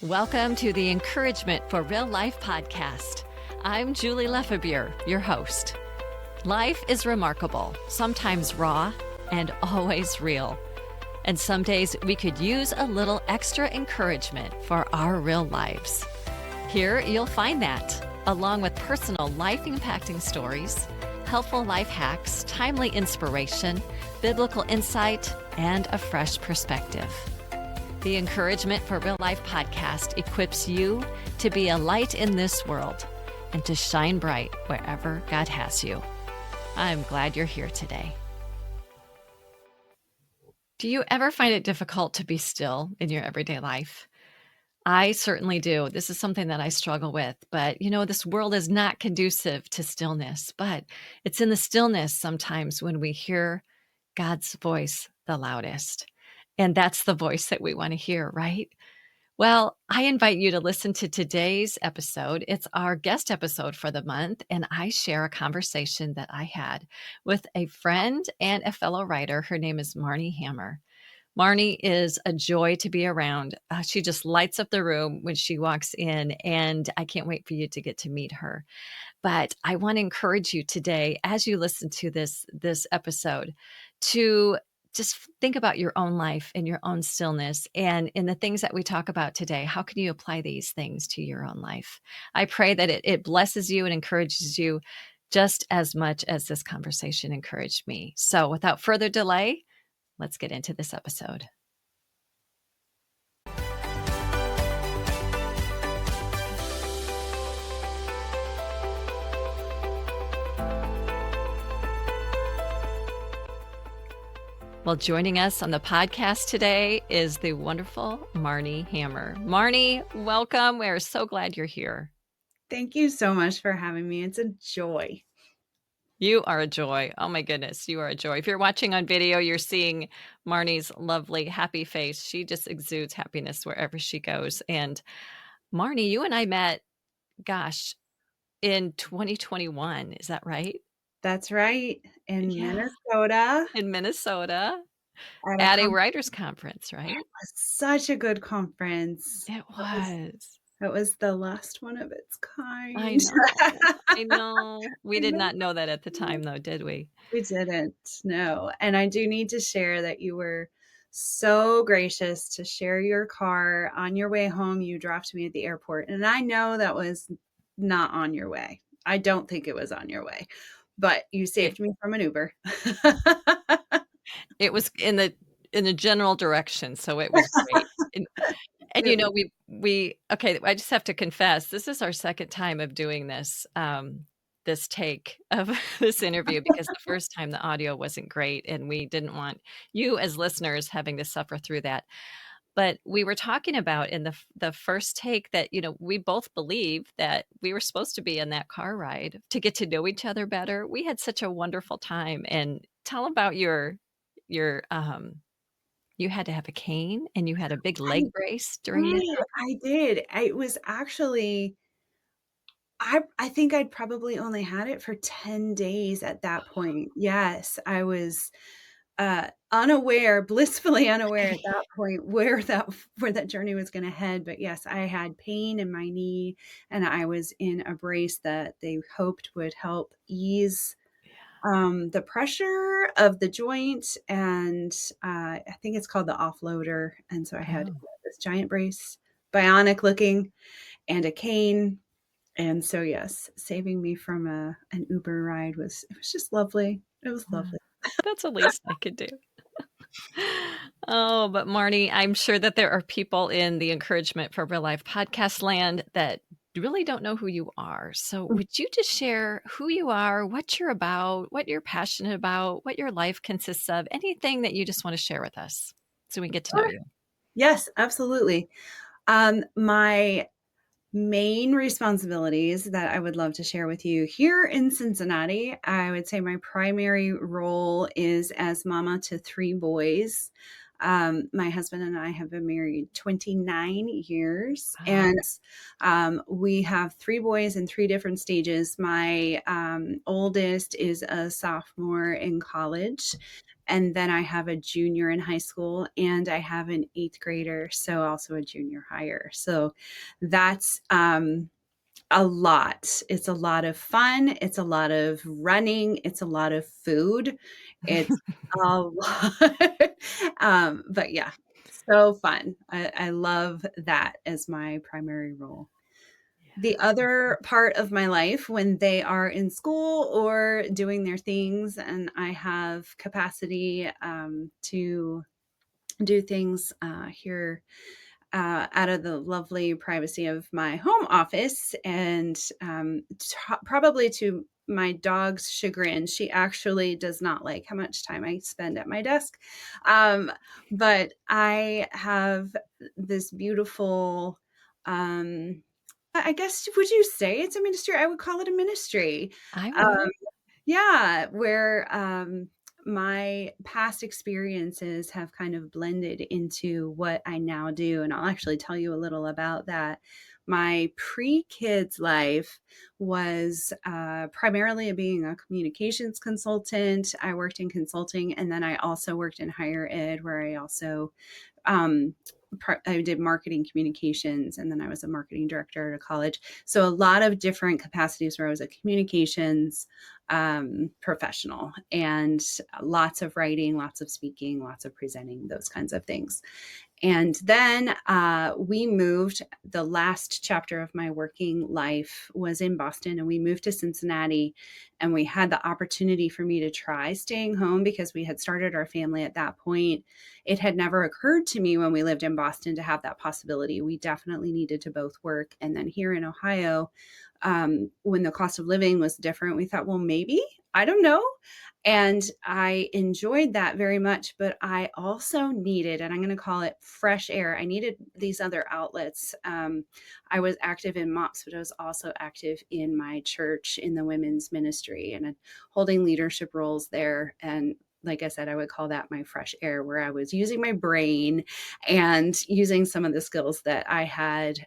Welcome to the Encouragement for Real Life podcast. I'm Julie Lefebvre, your host. Life is remarkable, sometimes raw, and always real. And some days we could use a little extra encouragement for our real lives. Here you'll find that, along with personal life-impacting stories, helpful life hacks, timely inspiration, biblical insight, and a fresh perspective. The Encouragement for Real Life podcast equips you to be a light in this world and to shine bright wherever God has you. I'm glad you're here today. Do you ever find it difficult to be still in your everyday life? I certainly do. This is something that I struggle with, but this world is not conducive to stillness, but it's in the stillness sometimes when we hear God's voice the loudest. And that's the voice that we want to hear, right? Well, I invite you to listen to today's episode. It's our guest episode for the month, and I share a conversation that I had with a friend and a fellow writer. Her name is Marnie Hammar. Marnie is a joy to be around. She just lights up the room when she walks in, and I can't wait for you to get to meet her. But I want to encourage you today, as you listen to this episode, to just think about your own life and your own stillness. And in the things that we talk about today, how can you apply these things to your own life? I pray that it blesses you and encourages you just as much as this conversation encouraged me. So without further delay, let's get into this episode. Well, joining us on the podcast today is the wonderful Marnie Hammar. Marnie, welcome. We're so glad you're here. Thank you so much for having me. It's a joy. You are a joy. Oh my goodness, you are a joy. If you're watching on video, you're seeing Marnie's lovely, happy face. She just exudes happiness wherever she goes. And Marnie, you and I met, in 2021. Is that right? That's right. In Yeah. Minnesota. In Minnesota At at a writers conference, right? It was such a good conference. It was. It was the last one of its kind. I know. I know. We I did know. not know that at the time, though, did we? We didn't, no. And I do need to share that you were so gracious to share your car on your way home. You dropped me at the airport. And I know that was not on your way. I don't think it was on your way, but you saved me from an Uber. It was in the general direction, so it was great. And we okay, I just have to confess, this is our second time of doing this, this take of this interview because the first time the audio wasn't great, and we didn't want you as listeners having to suffer through that. But we were talking about in the first take that, we both believe that we were supposed to be in that car ride to get to know each other better. We had such a wonderful time. And tell about your you had to have a cane and you had a big leg brace during the trip. I did. It was actually I think I'd probably only had it for 10 days at that point. Yes, I was unaware, blissfully unaware at that point where that journey was going to head. But yes, I had pain in my knee and I was in a brace that they hoped would help ease the pressure of the joint. And I think it's called the offloader. And so I had this giant brace, bionic looking, and a cane. And so, yes, saving me from an Uber ride it was just lovely. It was lovely. That's the least I could do. Oh, but Marnie, I'm sure that there are people in the Encouragement for Real Life podcast land that really don't know who you are. So would you just share who you are, what you're about, what you're passionate about, what your life consists of, anything that you just want to share with us so we can get to know you? Yes, absolutely. My main responsibilities that I would love to share with you here in Cincinnati, I would say my primary role is as mama to 3 boys. My husband and I have been married 29 years, and we have 3 boys in 3 different stages. My oldest is a sophomore in college, and then I have a junior in high school, and I have an 8th grader, so also a junior higher. So that's, a lot. It's a lot of fun, it's a lot of running, it's a lot of food. It's a lot. But yeah, so fun. I love that as my primary role. The Yes. other part of my life when they are in school or doing their things and I have capacity, to do things, here out of the lovely privacy of my home office. And probably to my dog's chagrin, she actually does not like how much time I spend at my desk. Um, but I have this beautiful, I guess, would you say it's a ministry? I would call it a ministry. I Um, would. yeah, where, my past experiences have kind of blended into what I now do, and I'll actually tell you a little about that. My pre-kids life was, primarily being a communications consultant. I worked in consulting, and then I also worked in higher ed, where I also, um, I did marketing communications, and then I was a marketing director at a college. So a lot of different capacities where I was a communications, professional, and lots of writing, lots of speaking, lots of presenting, those kinds of things. And then we moved. The last chapter of my working life was in Boston, and we moved to Cincinnati. And we had the opportunity for me to try staying home because we had started our family at that point. It had never occurred to me when we lived in Boston to have that possibility. We definitely needed to both work. And then here in Ohio, when the cost of living was different, we thought, well, maybe, I don't know. And I enjoyed that very much, but I also needed, and I'm going to call it fresh air. I needed these other outlets. I was active in MOPS, but I was also active in my church in the women's ministry and holding leadership roles there. And like I said, I would call that my fresh air, where I was using my brain and using some of the skills that I had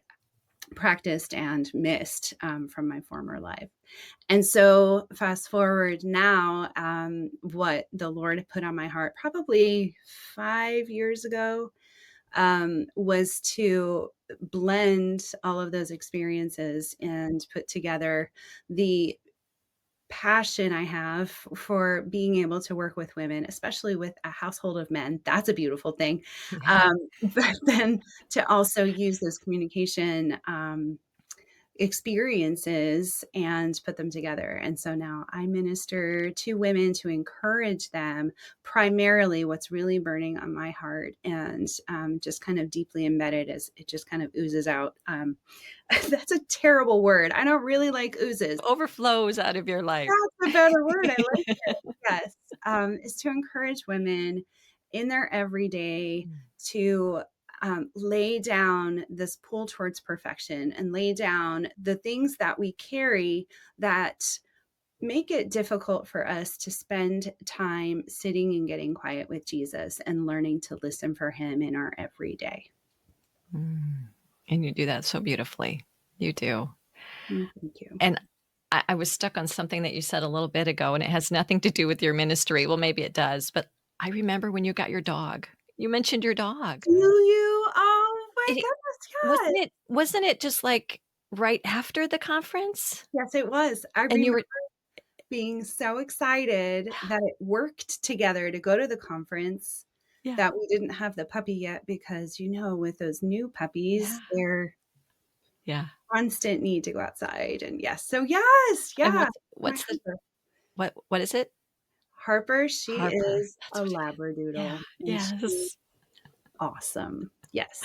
practiced and missed, from my former life. And so, fast forward now, what the Lord put on my heart probably 5 years ago, was to blend all of those experiences and put together the passion I have for being able to work with women, especially with a household of men. That's a beautiful thing. Yeah. But then to also use those communication, experiences and put them together. And so now I minister to women to encourage them. Primarily, what's really burning on my heart and, just kind of deeply embedded as it just kind of oozes out. That's a terrible word. I don't really like oozes. Overflows out of your life. That's a better word. I like it. Yes, is to encourage women in their everyday Mm. to, lay down this pull towards perfection and lay down the things that we carry that make it difficult for us to spend time sitting and getting quiet with Jesus and learning to listen for him in our everyday. Mm. And you do that so beautifully. You do. Mm, thank you. And I was stuck on something that you said a little bit ago, and it has nothing to do with your ministry. Well, maybe it does, but I remember when you got your dog. You mentioned your dog. Do you? Oh my It goodness, wasn't yes. it wasn't it just, like, right after the conference? Yes, it was. I And you remember were being so excited that it worked together to go to the conference, yeah, that we didn't have the puppy yet because, with those new yeah, puppies, they're yeah. constant need to go outside, and yes. So yes, And yeah, my what's the Harper. what is it? Harper, she Harper. is That's a what it yeah, Labradoodle, and she's yes. awesome. Yes.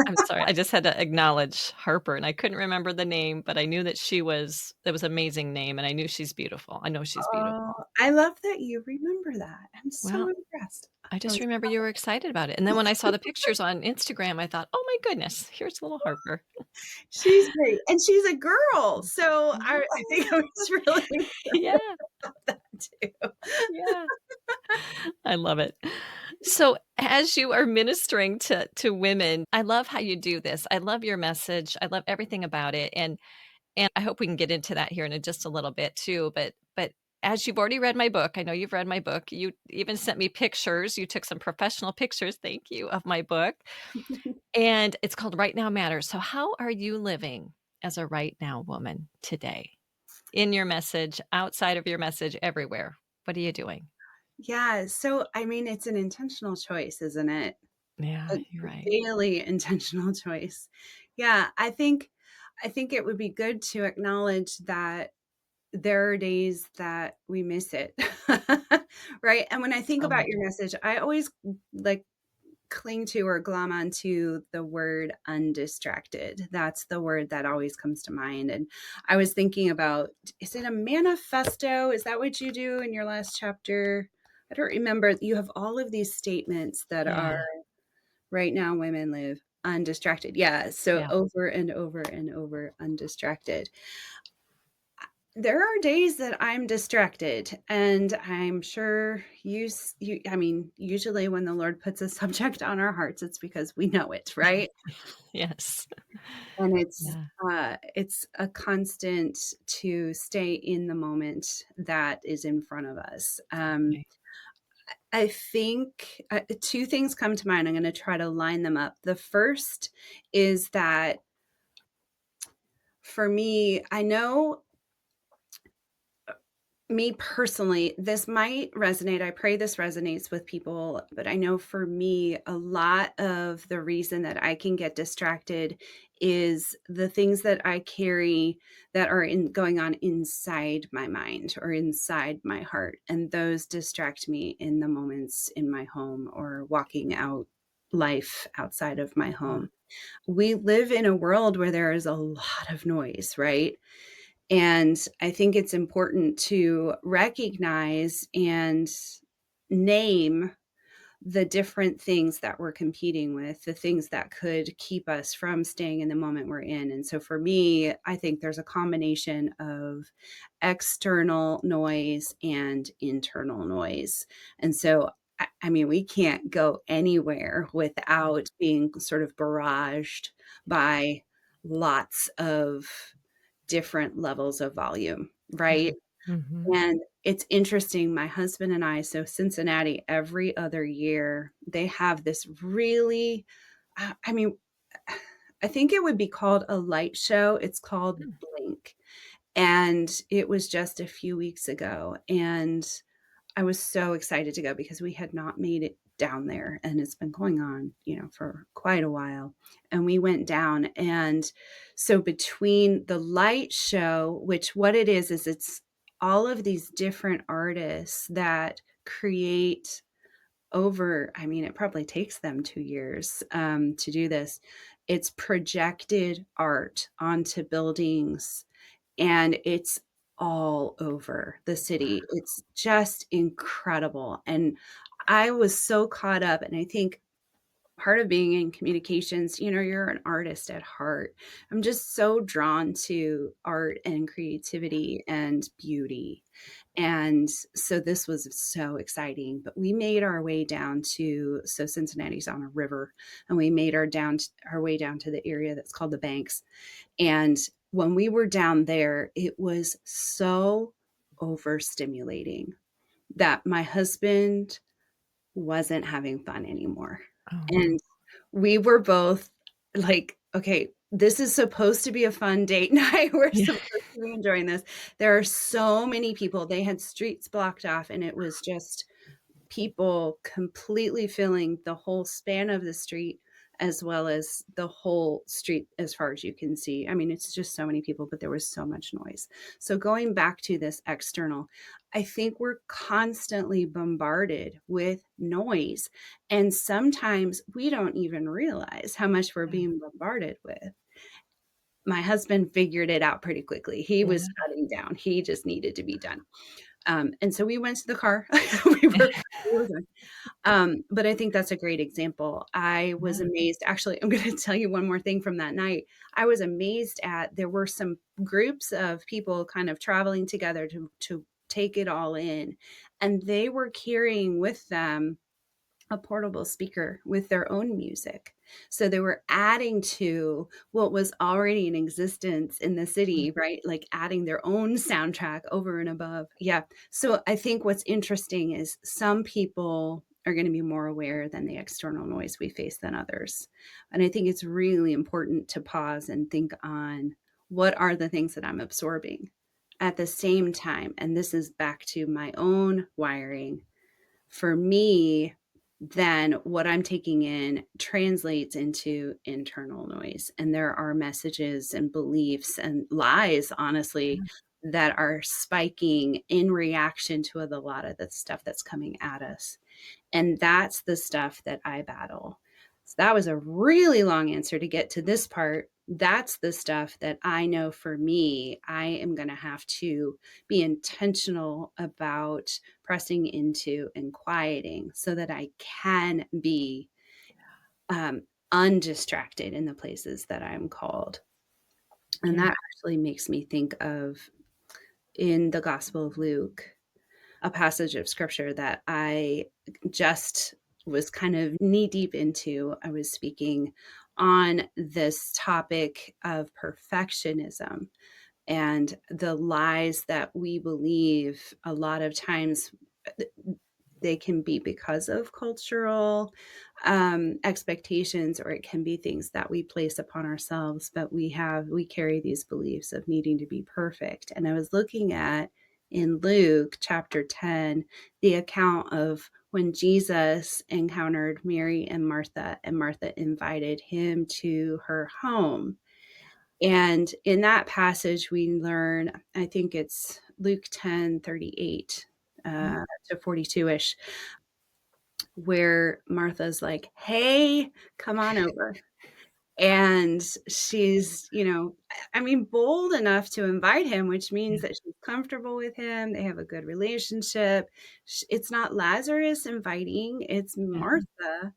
I'm sorry, I just had to acknowledge Harper, and I couldn't remember the name, but I knew that she was it was an amazing name, and I knew she's beautiful. I know she's Oh, beautiful. I love that you remember that. I'm so Well, impressed. I I just was remember you were excited about it, and then when I saw the pictures on Instagram, I thought, "Oh my goodness, here's little Harper." She's great, and she's a girl, so I think I Oh, was really excited yeah, about that too. yeah. I love it. So, as you are ministering to women, I love how you do this. I love your message. I love everything about it, and I hope we can get into that here in just a little bit too. But as you've already read my book, I know you've read my book. You even sent me pictures. You took some professional pictures, thank you, of my book. And it's called Right Now Matters. So, how are you living as a right now woman today? In your message, outside of your message, everywhere. What are you doing? Yeah, so, I mean, it's an intentional choice, isn't it? A Yeah, you're right. daily intentional choice. Yeah, I think it would be good to acknowledge that there are days that we miss it, right? And when I think So about much. your message, I always, like, cling to or glom onto the word undistracted. That's the word that always comes to mind, and I was thinking about, is it a manifesto? Is that what you do in your last chapter? I don't remember. You have all of these statements that are, Yeah, "Right now, women live undistracted." Yeah, so yeah. over and over and over, undistracted. There are days that I'm distracted, and I'm sure I mean, usually when the Lord puts a subject on our hearts, it's because we know it, right? Yes. And Yeah, it's a constant to stay in the moment that is in front of us. right. I think, 2 things come to mind, I'm gonna try to line them up. The first is that for me, I know me personally, this might resonate. I pray this resonates with people, but I know for me, a lot of the reason that I can get distracted is the things that I carry that are going on inside my mind or inside my heart. And those distract me in the moments in my home or walking out life outside of my Yeah, home. We live in a world where there is a lot of noise, right? And I think it's important to recognize and name the different things that we're competing with, the things that could keep us from staying in the moment we're in. And so for me, I think there's a combination of external noise and internal noise. And so, I mean, we can't go anywhere without being sort of barraged by lots of different levels of volume, yeah. right? Mhm. And it's interesting, my husband and I, so Cincinnati, every other year, they have this really, I mean, I think it would be called a light show. It's called Mm, Blink, and it was just a few weeks ago, and I was so excited to go because we had not made it down there, and it's been going on, for quite a while, and we went down, and so between the light show, which what it is it's all of these different artists that create over, I mean, it probably takes them 2 years, to do this. It's projected art onto buildings, and it's all over the city. It's just incredible, and I was so caught up, and I think part of being in communications, you're an artist at heart. I'm just so drawn to art and creativity and beauty, and so this was so exciting, but we made our way down to so Cincinnati's on a river, and we made our way down to the area that's called the Banks, and when we were down there, it was so overstimulating that my husband wasn't having fun anymore. oh, no. And we were both like, okay, this is supposed to be a fun date night. We're Yeah. supposed to be enjoying this. There are so many people. They had streets blocked off, and it was just people completely filling the whole span of the street as well as the whole street as far as you can see. I mean, it's just so many people, but there was so much noise. So going back to this external, I think we're constantly bombarded with noise. And sometimes we don't even realize how much we're being bombarded with. My husband figured it out pretty quickly. He Yeah. was shutting down. He just needed to be done. And so we went to the car. Yeah. We were done. But I think that's a great example. I was Yeah. amazed. Actually, I'm gonna tell you one more thing from that night. I was amazed at there were some groups of people kind of traveling together to take it all in, and they were carrying with them a portable speaker with their own music. So they were adding to what was already in existence in the Mm, city, right? Like adding their own soundtrack over and above. Yeah. So I think what's interesting is some people are going to be more aware than the external noise we face than others. And I think it's really important to pause and think on what are the things that I'm absorbing at the same time. And this is back to my own wiring. For me, then what I'm taking in translates into internal noise. And there are messages and beliefs and lies, honestly, that are spiking in reaction to a lot of the stuff that's coming at us. And that's the stuff that I battle. So that was a really long answer to get to this part. That's the stuff that I know for me, I am going to have to be intentional about pressing into and quieting so that I can be undistracted in the places that I'm called. And yeah. that actually makes me think of in the Gospel of Luke, a passage of scripture that I just was kind of knee deep into. I was speaking on this topic of perfectionism and the lies that we believe a lot of times they can be because of cultural expectations, or it can be things that we place upon ourselves, but we carry these beliefs of needing to be perfect. And I was looking at in Luke chapter 10 the account of when Jesus encountered Mary and Martha invited him to her home. And in that passage, we learn, I think it's Luke 10:38 Mhm. to 42 ish, where Martha's like, "Hey, come on over." And she's, I mean, bold enough to invite him, which Yeah, means that she's comfortable with him. They have a good relationship. It's not Lazarus inviting, it's yeah, Martha.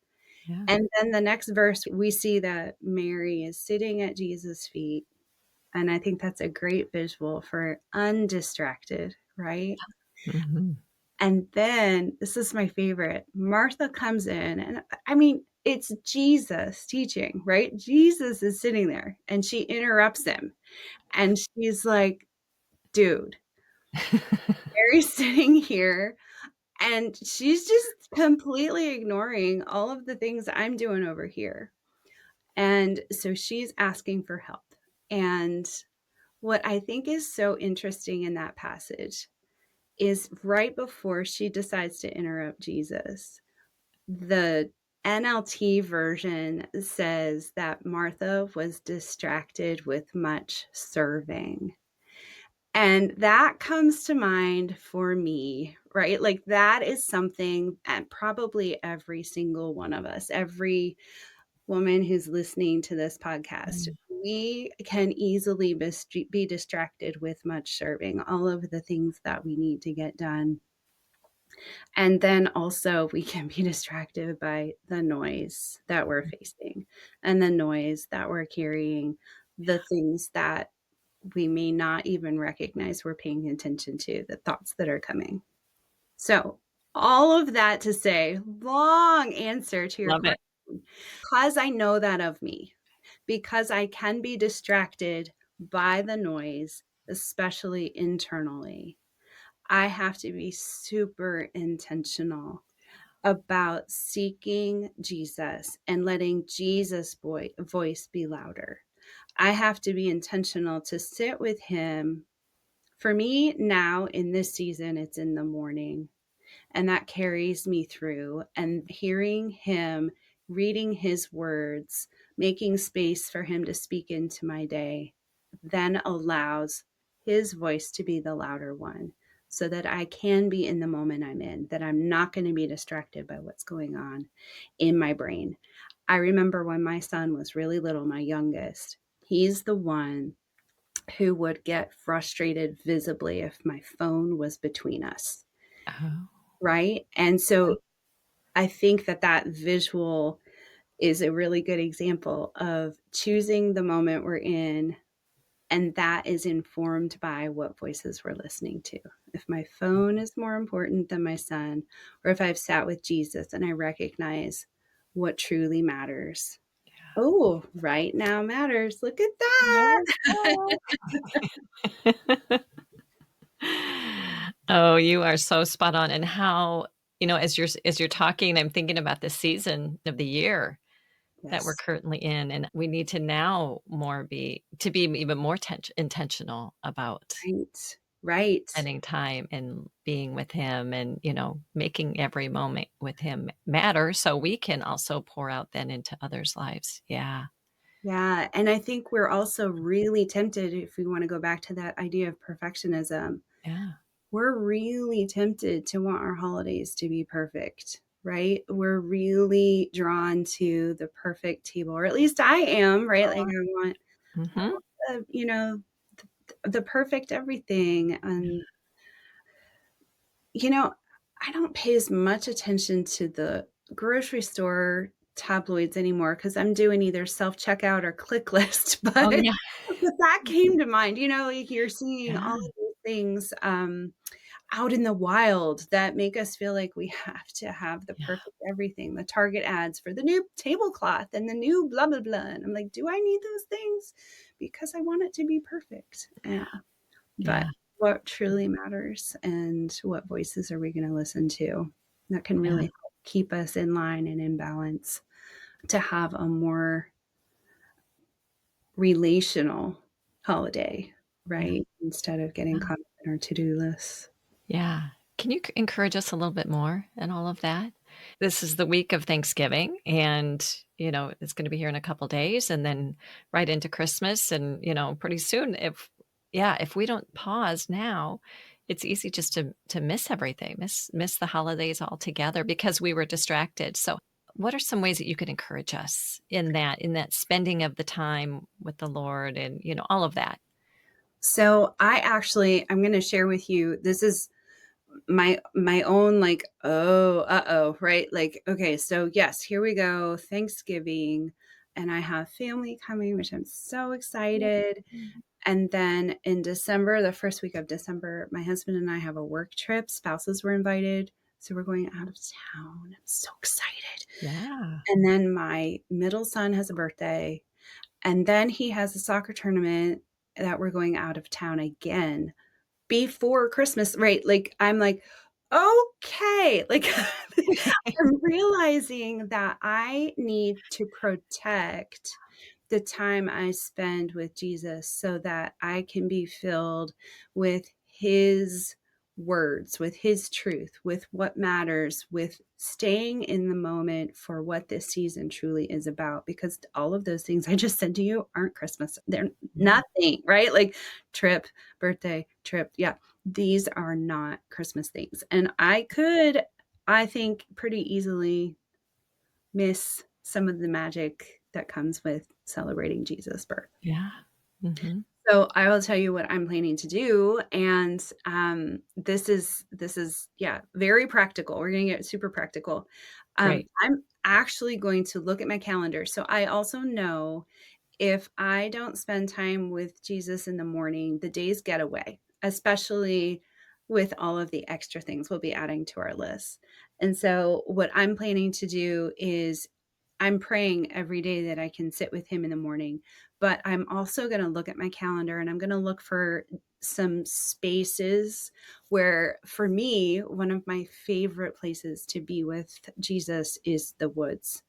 yeah. And then the next verse, we see that Mary is sitting at Jesus' feet. And I think that's a great visual for undistracted, right? Mhm. And then this is my favorite. Martha comes in, and I mean, it's Jesus teaching, right? Jesus is sitting there and she interrupts him. And she's like, dude, Mary's sitting here and she's just completely ignoring all of the things I'm doing over here. And so she's asking for help. And what I think is so interesting in that passage is right before she decides to interrupt Jesus, the NLT version says that Martha was distracted with much serving. And that comes to mind for me, right? Like that is something, and probably every single one of us, every woman who's listening to this podcast, Mm. we can easily be distracted with much serving, all of the things that we need to get done. And then also, we can be distracted by the noise that we're facing and the noise that we're carrying, the things that we may not even recognize we're paying attention to, the thoughts that are coming. So, all of that to say, long answer to your Love question, it. because I know that of me, because I can be distracted by the noise, especially internally. I have to be super intentional about seeking Jesus and letting Jesus' voice be louder. I have to be intentional to sit with him. For me now in this season, it's in the morning. And that carries me through. And hearing him, reading his words, making space for him to speak into my day, then allows his voice to be the louder one so that I can be in the moment I'm in, that I'm not going to be distracted by what's going on in my brain. I remember when my son was really little, my youngest, he's the one who would get frustrated visibly if my phone was between us, Oh, right? And so I think that that visual is a really good example of choosing the moment we're in, and that is informed by what voices we're listening to. If my phone is more important than my son, or if I've sat with Jesus and I recognize what truly matters, Oh, right now matters. Look at Yes, that. oh, you are so spot on, and how as you're talking, I'm thinking about the season of the year that we're Yes, currently in, and we need to now be even more intentional about right, right. spending time and being with him and, making every moment with him matter so we can also pour out then into others' lives. Yeah. Yeah, and I think we're also really tempted, if we wanna go back to that idea of perfectionism, Yeah. we're really tempted to want our holidays to be perfect, right? We're really drawn to the perfect table, or at least I am, right? Like, Mhm. you know, the perfect everything, and, you know, I don't pay as much attention to the grocery store tabloids anymore because 'cause I'm doing either self-checkout or click list, Oh, but yeah. that came to mind, like, you're seeing all Yeah. of these things, out in the wild that make us feel like we have to have the Yeah. perfect everything, the Target ads for the new tablecloth and the new blah, blah, blah, and I'm like, "Do I need those things? Because I want it to be perfect." Yeah, but Yeah. what truly matters and what voices are we gonna listen to that can really Yeah. help keep us in line and in balance to have a more relational holiday, Yeah. right? Instead of getting Yeah. caught up in our to-do lists. Yeah. Can you encourage us a little bit more in all of that? This is the week of Thanksgiving, and, it's gonna be here in a couple days and then right into Christmas, and, pretty soon if we don't pause now, it's easy just to miss everything, miss the holidays altogether because we were distracted. So, what are some ways that you could encourage us in that spending of the time with the Lord and, all of that? So I'm gonna share with you, this is my own, like, "Oh, uh-oh," right? Like, okay, so yes, here we go, Thanksgiving, and I have family coming, which I'm so Yeah. excited, and then in December, the first week of December, my husband and I have a work trip, spouses were invited, so we're going out of town. I'm so excited. Yeah. And then my middle son has a birthday, and then he has a soccer tournament that we're going out of town again before Christmas, right? Like, I'm like, "Okay." Like, I'm realizing that I need to protect the time I spend with Jesus so that I can be filled with his words, with his truth, with what matters, with staying in the moment for what this season truly is about. Because all of those things I just said to you aren't Christmas. They're Yeah. nothing, right? Like trip, birthday, trip. Yeah. These are not Christmas things. And I think, pretty easily miss some of the magic that comes with celebrating Jesus' birth. Yeah. Mhm. So I will tell you what I'm planning to do, and, this is yeah, very practical. We're gonna get super practical. Great. I'm actually going to look at my calendar. So I also know if I don't spend time with Jesus in the morning, the days get away, especially with all of the extra things we'll be adding to our list. And so, what I'm planning to do is I'm praying every day that I can sit with him in the morning, but I'm also going to look at my calendar and I'm going to look for some spaces where, for me, one of my favorite places to be with Jesus is the woods.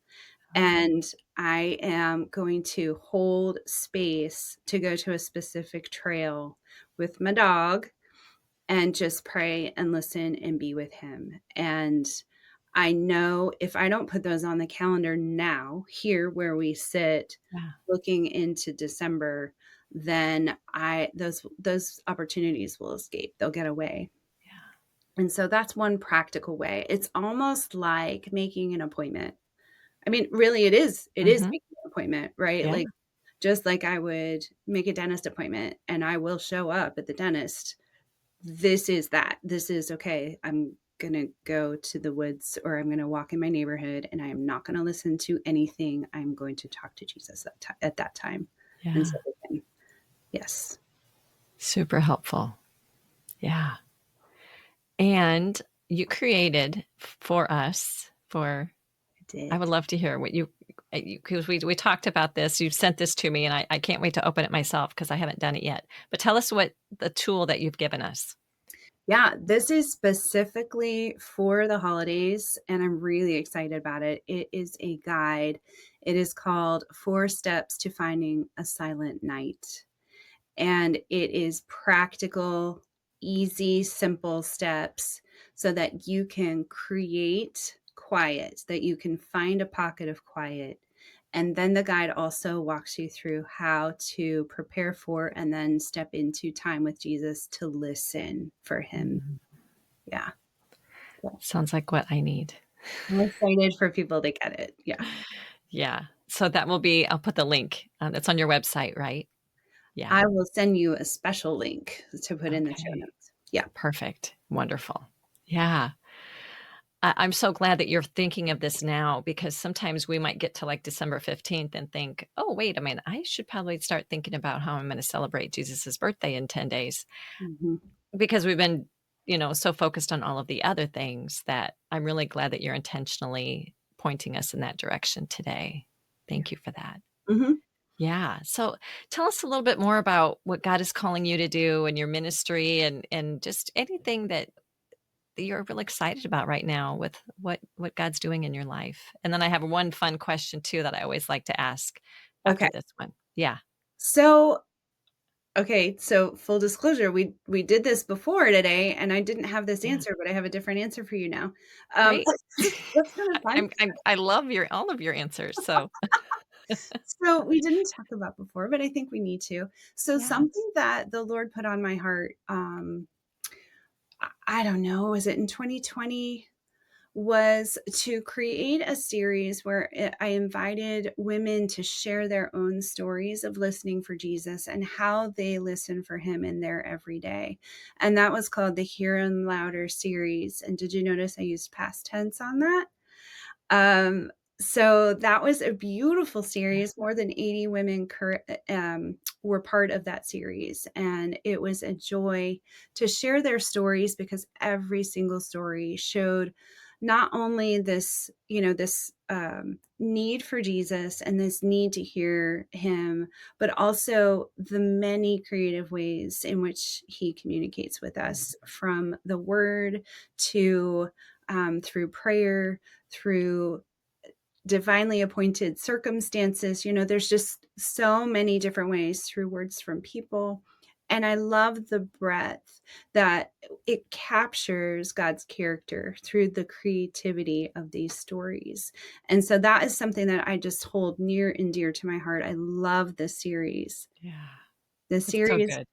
Oh, And I am going to hold space to go to a specific trail with my dog and just pray and listen and be with him. And I know if I don't put those on the calendar now, here where we sit yeah. looking into December, then I those opportunities will escape. They'll get away. Yeah. And so that's one practical way. It's almost like making an appointment. I mean, really, it is Mhm. making an appointment, right? Yeah. Like, just like I would make a dentist appointment and I will show up at the dentist, this is that. This is, "Okay, I'm gonna go to the woods or I'm gonna walk in my neighborhood and I am not gonna listen to anything. I'm going to talk to Jesus at that time." And Yeah. so with him. Yes, Super helpful. Yeah. And you created for us for I I would did. love to hear what you because we talked about this, you've sent this to me, and I can't wait to open it myself because I haven't done it yet. But tell us what the tool that you've given us. Yeah, this is specifically for the holidays, and I'm really excited about it. It is a guide. It is called 4 Steps to Finding a Silent Night. And it is practical, easy, simple steps so that you can create quiet, that you can find a pocket of quiet. And then the guide also walks you through how to prepare for and then step into time with Jesus to listen for him. Mhm. Yeah. So Sounds like what I need. I'm excited for people to get it. Yeah. Yeah. So that will be I'll put the link, that's on your website, right? Yeah. I will send you a special link to put in the show Okay. notes. Yeah. Perfect. Wonderful. Yeah. I'm so glad that you're thinking of this now because sometimes we might get to like December 15th and think, oh, wait a minute, I should probably start thinking about how I'm going to celebrate Jesus's birthday in 10 days Mhm. because we've been, so focused on all of the other things that I'm really glad that you're intentionally pointing us in that direction today. Yeah. Thank you for that. Mhm. Yeah. So tell us a little bit more about what God is calling you to do in your ministry and just anything that you're really excited about right now with what God's doing in your life? And then I have one fun question too that I always like to ask Okay. after this one. Yeah. So okay, so full disclosure, we did this before today, and I didn't have this Yeah. answer, but I have a different answer for you now. Great. That's kind of fun. I love your all of your answers. So So we didn't talk about before, but I think we need to. So yes. something that the Lord put on my heart, I don't know, was it in 2020? Was to create a series where I invited women to share their own stories of listening for Jesus and how they listen for him in their everyday. And that was called the Hear and Louder series. And did you notice I used past tense on that? Um, so that was a beautiful Yeah. series. More than 80 women were part of that series. And it was a joy to share their stories because every single story showed not only this need for Jesus and this need to hear him, but also the many creative ways in which he communicates with us from the word to through prayer, through divinely appointed circumstances. There's just so many different ways through words from people. And I love the breadth that it captures God's character through the creativity of these stories. And so that is something that I just hold near and dear to my heart. I love this series. Yeah. The It's so series good.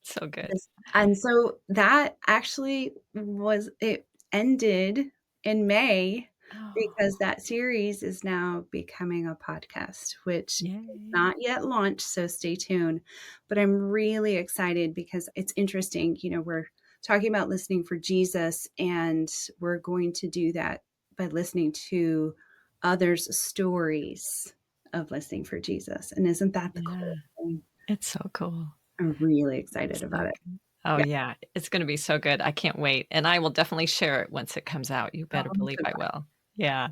So good. this and so that actually was it ended in May Oh, because that series is now becoming a podcast, which is yay. not yet launched, so stay tuned. But I'm really excited because it's interesting, we're talking about listening for Jesus, and we're going to do that by listening to others' stories of listening for Jesus. And isn't that the Yeah. cool thing? It's so cool. I'm really excited It's so about it. good. Oh, Yeah. yeah. It's gonna be so good. I can't wait, and I will definitely share it once it comes out. You better Oh, I'm believe so I will. Yeah.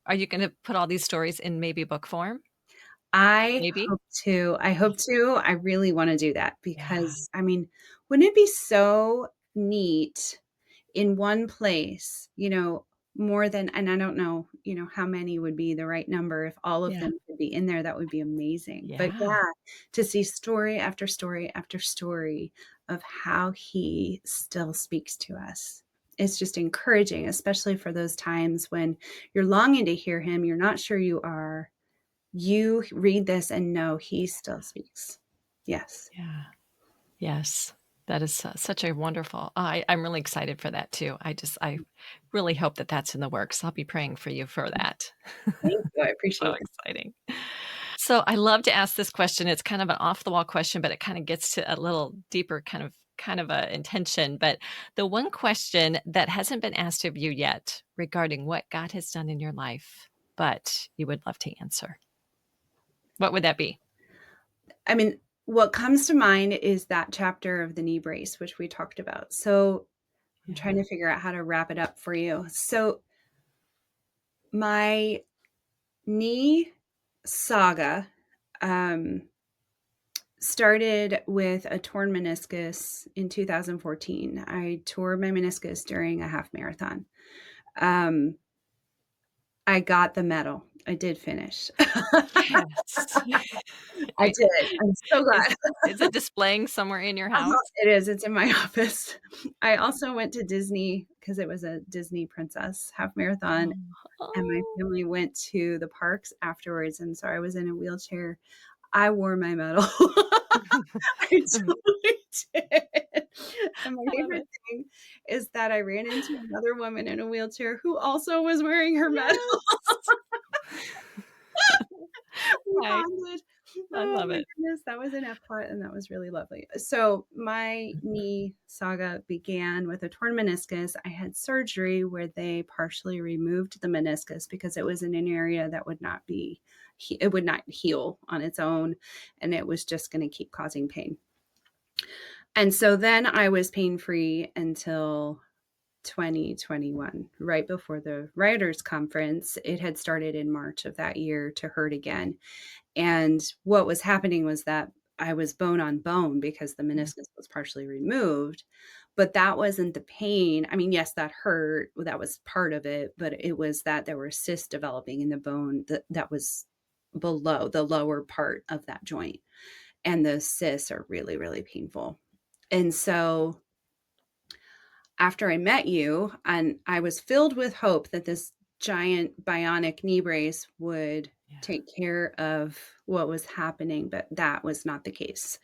Are you gonna put all these stories in maybe book form? I Maybe? hope to. I hope to. I really wanna do that Yeah. because, I mean, wouldn't it be so neat in one place, more than and I don't know, how many would be the right number. If all of Yeah. them could be in there, that would be amazing. But Yeah. yeah, to see story after story after story of how he still speaks to us. It's just encouraging, especially for those times when you're longing to hear him, you're not sure you are. You read this and know he still speaks. Yes. Yeah. Yes. That is such a wonderful I'm really excited for that too. I really hope that that's in the works. I'll be praying for you for that. Thank you. I So appreciate that. exciting. So I love to ask this question. It's kind of an off the wall question, but it kind of gets to a little deeper kind of a intention. But the one question that hasn't been asked of you yet regarding what God has done in your life, but you would love to answer. What would that be? I mean, what comes to mind is that chapter of the knee brace, which we talked about. So I'm trying Yeah. to figure out how to wrap it up for you. So my knee saga, um, started with a torn meniscus in 2014. I tore my meniscus during a half marathon. Um, I got the medal. I did finish. Yes. I did. I'm so Is glad. is it displaying somewhere in your Uh-huh, house? it is, it's in my office. I also went to Disney because it was a Disney princess half marathon, and my Oh. family went to the parks afterwards, and so I was in a wheelchair. I wore my medal. I totally did. And my I love favorite it. thing is that I ran into another woman in a wheelchair who also was wearing her medal. Yes. We I bonded. I Oh love my it. goodness, that was in Epcot, and that was really lovely. So, my knee saga began with a torn meniscus. I had surgery where they partially removed the meniscus because it was in an area that would not be it would not heal on its own, and it was just gonna keep causing pain. And so then I was pain-free until 2021, right before the writers' conference. It had started in March of that year to hurt again. And what was happening was that I was bone on bone because the Mm, meniscus was partially removed, but that wasn't the pain. I mean, yes, that hurt. That was part of it, but it was that there were cysts developing in the bone that was below the lower part of that joint. And those cysts are really, really painful. And so after I met you, and I was filled with hope that this giant bionic knee brace would yeah. take care of what was happening, but that was not the case.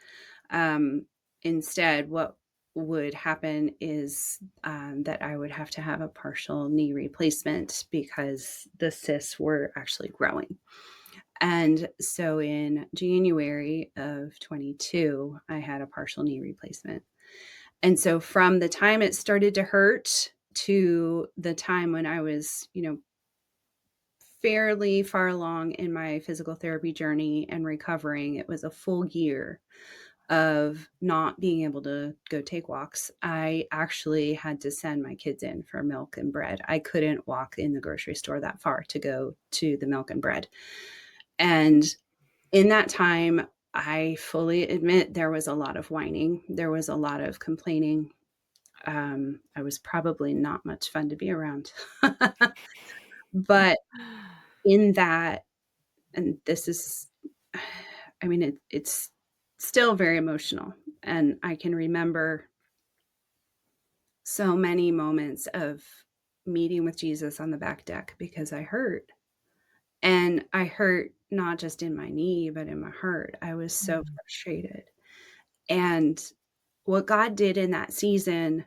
Instead, what would happen is that I would have to have a partial knee replacement because the cysts were actually growing. And so in January of 22, I had a partial knee replacement. And so from the time it started to hurt to the time when I was, fairly far along in my physical therapy journey and recovering, it was a full year of not being able to go take walks. I actually had to send my kids in for milk and bread. I couldn't walk in the grocery store that far to go to the milk and bread. And in that time, I fully admit there was a lot of whining. There was a lot of complaining. I was probably not much fun to be around. But in that, and this is, I mean, it's still very emotional. And I can remember so many moments of meeting with Jesus on the back deck because I hurt. And I hurt not just in my knee, but in my heart. I was so Mm, frustrated. And what God did in that season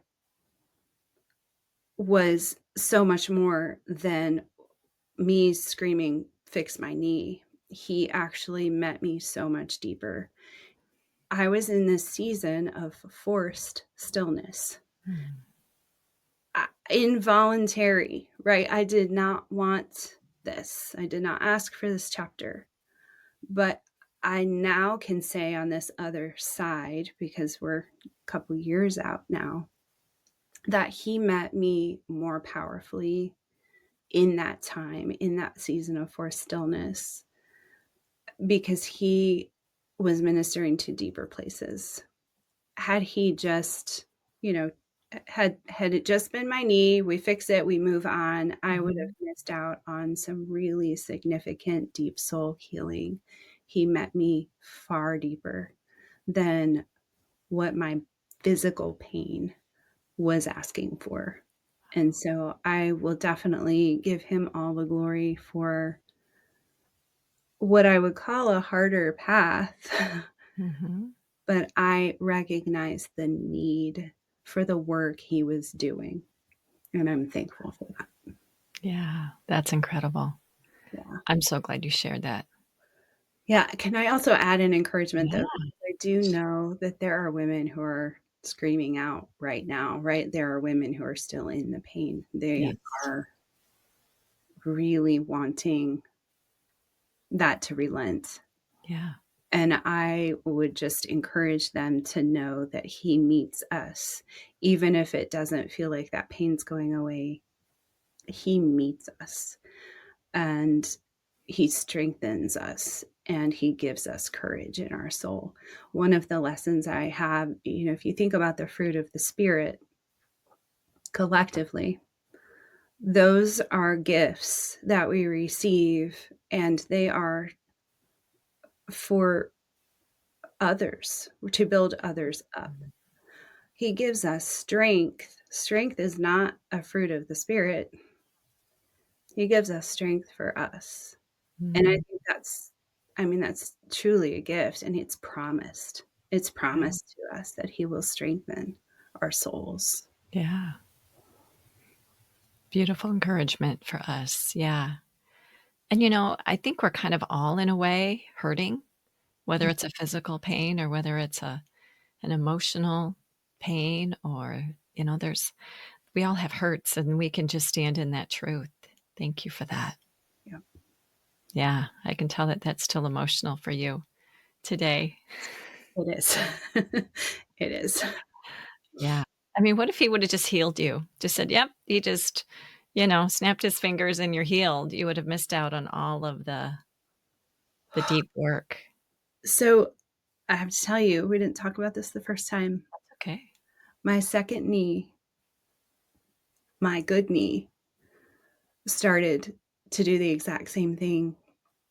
was so much more than me screaming, "Fix my knee." He actually met me so much deeper. I was in this season of forced stillness, mm, involuntary, right? I did not want this. I did not ask for this chapter, but I now can say on this other side, because we're a couple years out now, that he met me more powerfully in that time, in that season of forced stillness, because he was ministering to deeper places. Had he just, you know, had it just been my knee, we fix it, we move on, I would have mhm. missed out on some really significant deep soul healing. He met me far deeper than what my physical pain was asking for. And so I will definitely give him all the glory for what I would call a harder path, Mhm. but I recognize the need for the work he was doing, and I'm thankful for that. Yeah, that's incredible. Yeah. I'm so glad you shared that. Yeah, can I also add an encouragement, though? Yeah. I do know that there are women who are screaming out right now, right? There are women who are still in the pain. They Yes. are really wanting that to relent. Yeah. And I would just encourage them to know that he meets us, even if it doesn't feel like that pain's going away. He meets us. And He strengthens us and he gives us courage in our soul. One of the lessons I have, if you think about the fruit of the Spirit collectively, those are gifts that we receive, and they are for others, to build others up. He gives us strength. Strength is not a fruit of the Spirit. He gives us strength for us. And I Mm, think that's truly a gift, and it's promised. It's yeah. promised to us that he will strengthen our souls. Yeah. Beautiful encouragement for us. Yeah. And, I think we're kind of all in a way hurting, whether it's a physical pain or whether it's an emotional pain or, we all have hurts and we can just stand in that truth. Thank you for that. Yeah, Yeah. I can tell that that's still emotional for you today. it is. It is. Yeah. I mean, what if he would have just healed you? Just said, "Yep," he just, snapped his fingers and you're healed. You would have missed out on all of the deep work. So, I have to tell you, we didn't talk about this the first time. Okay. My second knee, my good knee, started to do the exact same thing,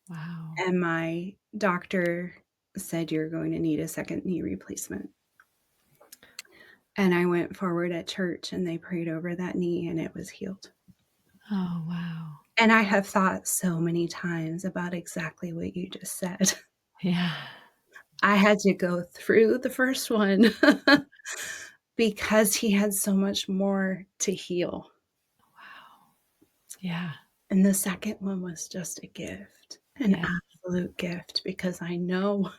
Wow. and my doctor said, "You're going to need a second knee replacement." And I went forward at church, and they prayed over that knee, and it was healed. Oh, wow. And I have thought so many times about exactly what you just said. Yeah. I had to go through the first one because he had so much more to heal. Wow. Yeah. And the second one was just a gift, an Yeah. absolute gift, because I know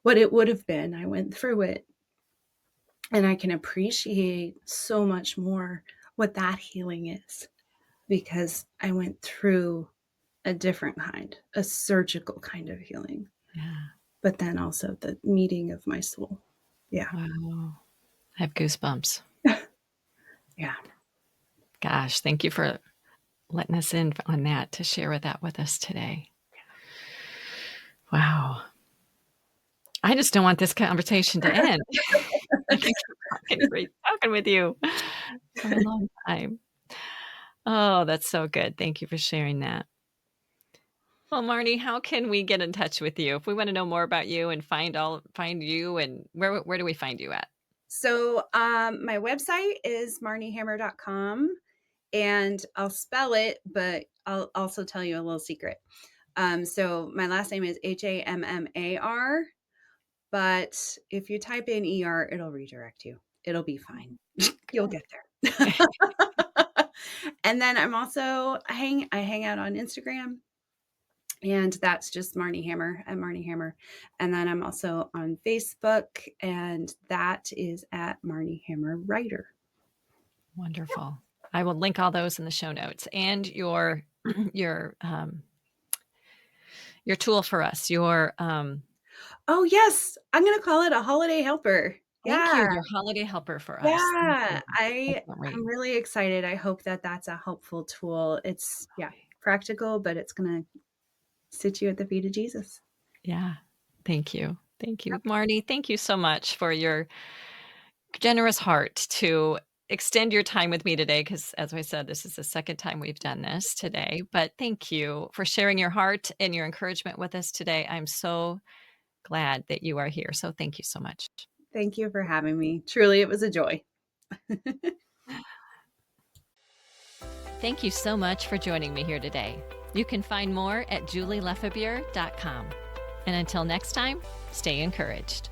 what it would have been. I went through it, and I can appreciate so much more what that healing is because I went through a different kind, a surgical kind of healing, Yeah. but then also the meeting of my soul. Yeah. Wow. I have goosebumps. Yeah. Gosh, thank you for letting us in on that to share that with us today. Wow. I just don't want this conversation to end. I can keep talking with you for a long time. Oh, that's so good. Thank you for sharing that. Well, Marnie, how can we get in touch with you if we want to know more about you and find you and where do we find you at? So, my website is marniehammer.com, and I'll spell it, but I'll also tell you a little secret. So my last name is Hammar, but if you type in ER, it'll redirect you. It'll be fine. You'll Good. get there. And then I hang out on Instagram, and that's just Marnie Hammar at Marnie Hammar. And then I'm also on Facebook, and that is at Marnie Hammar Writer. Wonderful. I will link all those in the show notes and your your your tool for us. Oh yes, I'm gonna call it a holiday helper. Thank you, Yeah. your holiday helper for us. Thank you. Yeah, I can't I'm wait. really excited. I hope that that's a helpful tool. It's, yeah, practical, but it's gonna sit you at the feet of Jesus. Yeah. Thank you. Thank you. Marnie, thank you so much for your generous heart to extend your time with me today because as I said, this is the second time we've done this today, but thank you for sharing your heart and your encouragement with us today. I'm so glad that you are here, so thank you so much. Thank you for having me. Truly, it was a joy. Thank you so much for joining me here today. You can find more at julielefebure.com. And until next time, stay encouraged.